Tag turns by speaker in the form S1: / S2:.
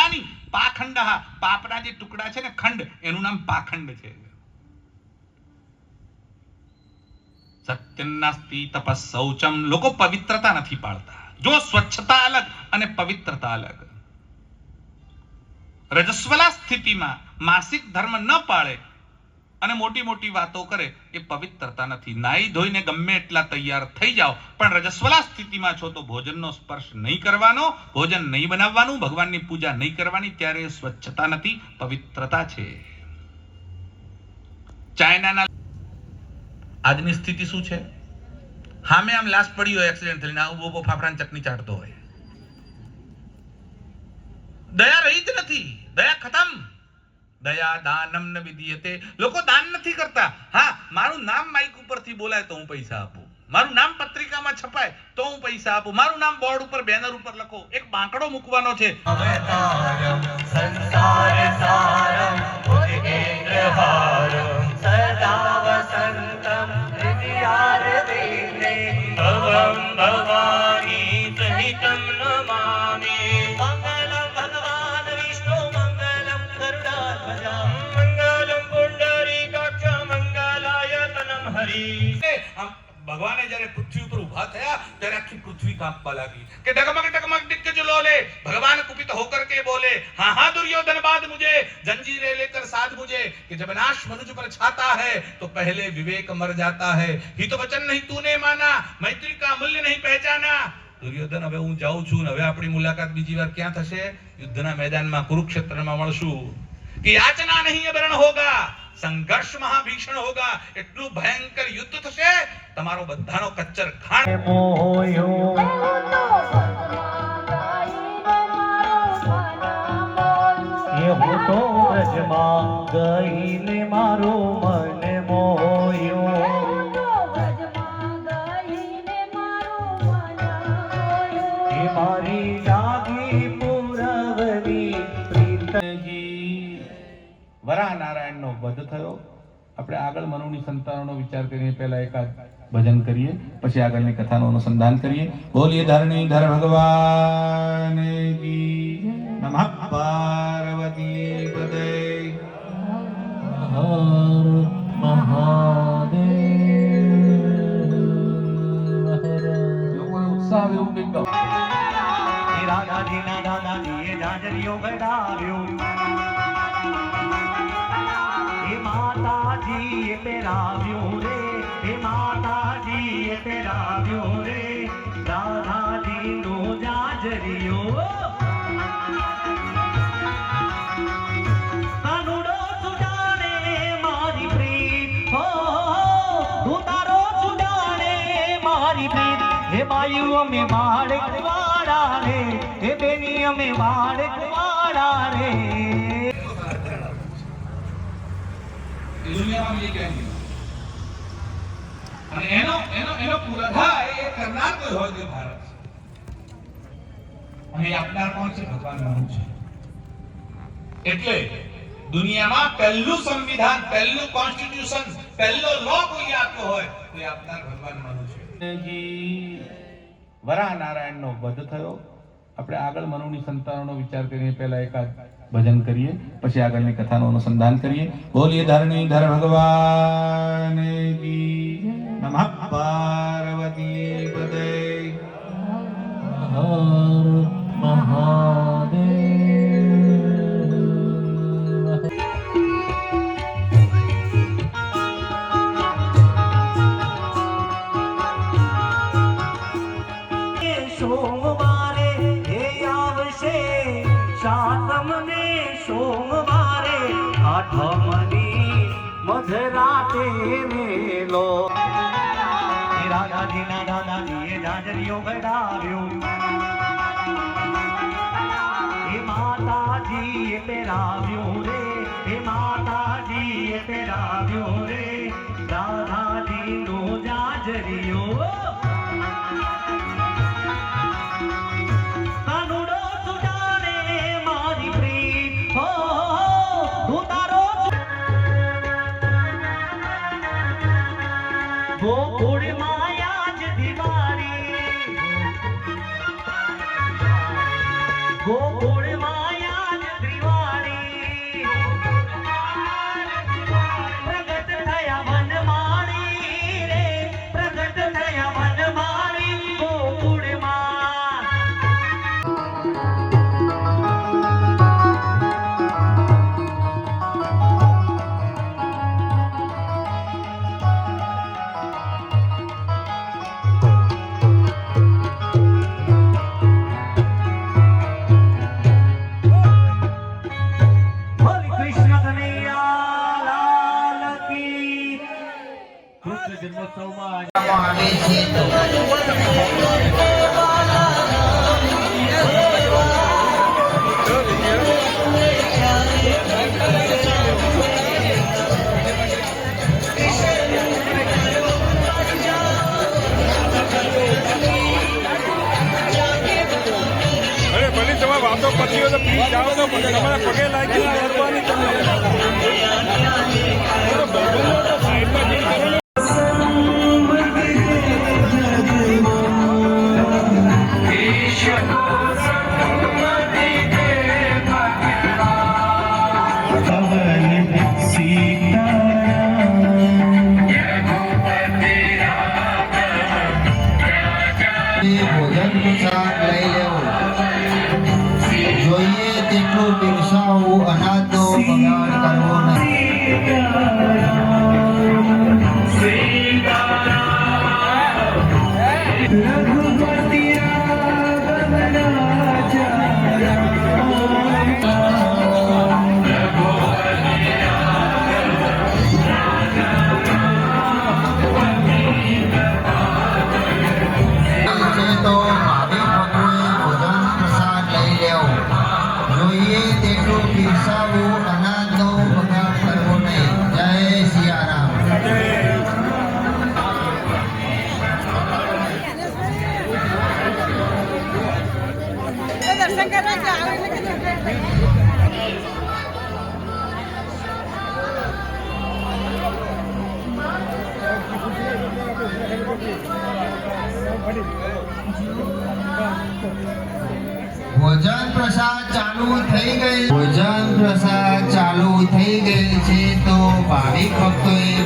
S1: ખંડાની પાખંડઃ, પાપના જે ટુકડા છે ને ખંડ, એનું નામ પાખંડ છે. સત્યં નાસ્તિ તપઃ શૌચમ, લોકો પવિત્રતા નથી પાળતા. જો સ્વચ્છતા અલગ અને પવિત્રતા અલગ. રજસ્વલા સ્થિતિમાં માસિક ધર્મ ન પાળે અને મોટી મોટી વાતો કરે એ પવિત્રતા નથી. નાઈ ધોઈને ગમે એટલા તૈયાર થઈ જાઓ, પણ રજસ્વલા સ્થિતિમાં છો તો ભોજનનો સ્પર્શ નહીં કરવાનો, ભોજન નહીં બનાવવાનું, ભગવાનની પૂજા નહીં કરવાની, ત્યારે એ સ્વચ્છતા નથી, પવિત્રતા છે. ચાઇનાના આજની સ્થિતિ શું છે? હામે આમ લાશ પડી હોય એક્સિડન્ટ થઈને, આવું બોબો ફાફડાની ચટણી ચાટતો હોય. દયા રહી જ નથી, દયા ખતમ. દયા દાનમ ન વિધીયતે. લોકો દાન નથી કરતા. હા, મારું નામ માઇક ઉપરથી બોલાય તો હું પૈસા આપું, મારું નામ પત્રિકામાં છપાય તો હું પૈસા આપું, મારું નામ બોર્ડ ઉપર બેનર ઉપર લખો. એક બાંકડો મૂકવાનો છે. સંસાર સારમ ઉદકેન્દ્રહારમ સદા વસંતમ હૃદયારવિંદે ભવં ભવાની સહિતમ નમામિ. મંગલમ ભગવાન વિષ્ણુ મંગલમ ગરુડાધ્વજા મંગલમ પુંડરીકાક્ષ મંગલાયતનમ હરિ. ભગવાને જ્યારે પૃથ્વી ઉપર ઉભા થયા ત્યારે આખી પૃથ્વી કાંપવા લાગી કે ડગમગ ડગમગ दिक्कज लोले. भगवान कुपित होकर के बोले, हाँ हाँ दुर्योधन बाद मुझे जंजीरें लेकर साध मुझे, कि जब नाश मनुष्य पर छाता है तो पहले विवेक मर जाता है. हित वचन नहीं तूने माना, मैत्री का मूल्य नहीं पहचाना. दुर्योधन હવે હું જાઉં છું ને હવે આપણી મુલાકાત બીજી વાર ક્યાં થશે? યુદ્ધના મેદાનમાં કુરુક્ષેત્રમાં મળશું. કે યાચના નહીં વરણ હોગા, સંઘર્ષ મહાભીષણ હોગા. એટલું ભયંકર યુદ્ધ થશે, તમારો બધાનો કચ્ચર ખાણ મોયો. એ હું તો વ્રજમાં ગઈને મારો મન મોયો. એ મારી જાગી પુરવની પ્રીતજી. વરા નારાયણનો વધ થયો. આપણે આગળ મનુની સંતાનોનો વિચાર કરીને પહેલા એકાદ ભજન કરીએ, પછી આગળની કથાનું અનુસંધાન કરીએ. બોલીએ ધરણીધર ભગવાન કી નમઃ પાર્વતી પદે હર મહાદેવ. લોકોને ઉત્સાહ એવું કંઈક કહો. રાધાજીના દાદાજીએ જાજરીઓ ગડાવ્યો, હે માતાજીએ પહેરાવ્યો રે, હે માતાજીએ પહેરાવ્યો રે રાધાજીનો જાજરીઓ. કાનુડો સુજાણે મારી પ્રીત, હો તું તારો સુજાણે મારી પ્રીત. હે બાયુ અમે બાળક વાળા રે, હે બેની અમે બાળક વાળા રે. દુનિયામાં એ કહેવાય અને એનો પૂરા એ કરનાર કોઈ હોય તો ભારત. અને આપનાર કોણ છે? ભગવાન માનું છે. એટલે દુનિયામાં પહેલું સંવિધાન, પહેલું કોન્સ્ટિટ્યુશન, પહેલો લો કોઈ આપતો હોય તો એ આપનાર ભગવાન માનું છે. વરા નારાયણનો વધ થયો. આપણે આગળ મનુની સંતાનોનો વિચાર કરીને પહેલા એકાદ ભજન કરીએ, પછી આગળની કથાનું અનુસંધાન કરીએ. બોલીએ ધરણીધર ભગવાન કી નમઃ પાર્વતી પદે હર મહાદેવ. સોમવારે એ આવશે સાતમને, સોમવારે આઠમની મધરાતે મેલો. રાધાજીના દાદાજીએ જાજરીઓ ગડાવ્યો, હે માતાજીએ પહેરાવ્યો રે, હે માતાજીએ પહેરાવ્યો રે રાધાજીનો જાજરીઓ. ગોકુળ માયા જ દિવાળી, ગોકુળ માયા
S2: પ્લીઝ જાઓ તો તમારા પગે લાગીને કરવાની તમને સાઈડમાં જઈને કરો ને.
S3: ભોજન પ્રસાદ લઈ લેવો જોઈએ તેટલું પીરસાવું અનાજનો બગાડ કરવો તો ભાવિક ભક્તોએ ભોજન પ્રસાદ લઈ લેવો જોઈએ તેટલું પીરસાવું અનાજનો બગાડ કરવો નહીં. જય સિયારામ.
S4: દર્શન કરવા જાવ એટલે
S3: ભોજન પ્રસાદ ચાલુ થઈ ગઈ છે તો ભાવિક ભક્તોએ